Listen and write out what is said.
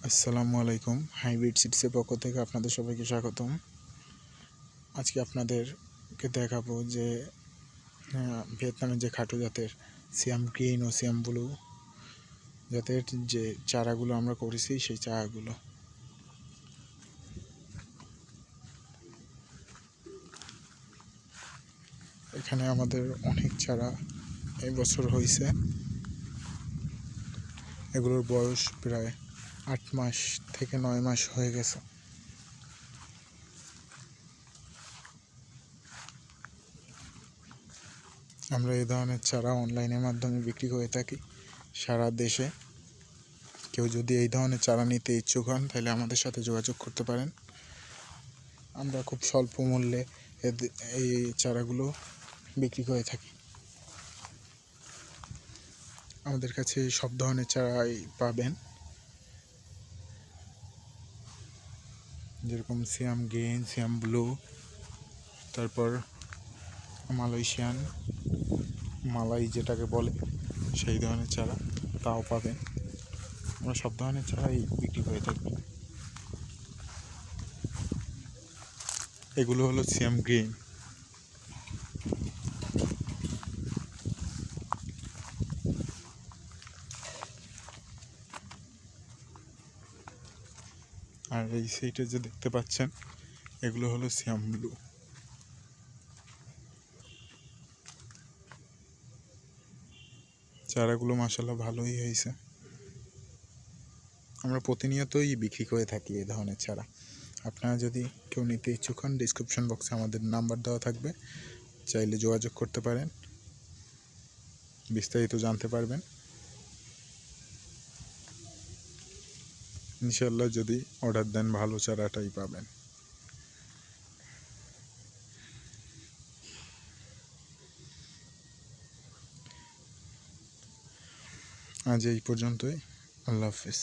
আসসালামু আলাইকুম। হাইব্রিড সিডসের পক্ষ থেকে আপনাদের সবাইকে স্বাগতম। আজকে আপনাদেরকে দেখাবো যে ভিয়েতনামের যে খাটো জাতের সিয়াম গ্রিন ও সিয়াম ব্লু জাতের যে চারাগুলো আমরা করেছি সেই চারাগুলো। এখানে আমাদের অনেক চারা এই বছর হয়েছে। এগুলোর বয়স প্রায় 8 মাস থেকে 9 মাস হয়ে গেছে। আমরা এই ধরনের চারা অনলাইনের মাধ্যমে বিক্রি করে থাকি সারা দেশে। কেউ যদি এই ধরনের চারা নিতে ইচ্ছুক হন তাহলে আমাদের সাথে যোগাযোগ করতে পারেন। আমরা খুব স্বল্প মূল্যে এই চারাগুলো বিক্রি করে থাকি। আমাদের কাছে সব ধরনের চারাই পাবেন, যেরকম সিয়াম গ্রিন, সিয়াম ব্লু, তারপর মালয়েশিয়ান মালাই যেটাকে বলে সেই ধরনের চারা তাও পাবেন। আমরা সব ধরনের চারাই বিক্রি করে থাকি। এগুলো হলো সিয়াম গ্রিন। আর এই সাইডে যে দেখতে পাচ্ছেন এগুলো হলো সিয়াম ব্লু। চারাগুলো মাশাআল্লাহ ভালোই হয়েছে। আমরা প্রতিনিয়তই বিক্রি করে থাকি এই ধরনের চারা। আপনারা যদি কেউ নিতে ইচ্ছুক হন, ডিসক্রিপশন বক্সে আমাদের নাম্বার দেওয়া থাকবে, চাইলে যোগাযোগ করতে পারেন, বিস্তারিত জানতে পারবেন। ইনশাআল্লাহ যদি অর্ডার দেন ভালো চারাটাই পাবেন। আজ এই পর্যন্তই। আল্লাহ হাফেজ।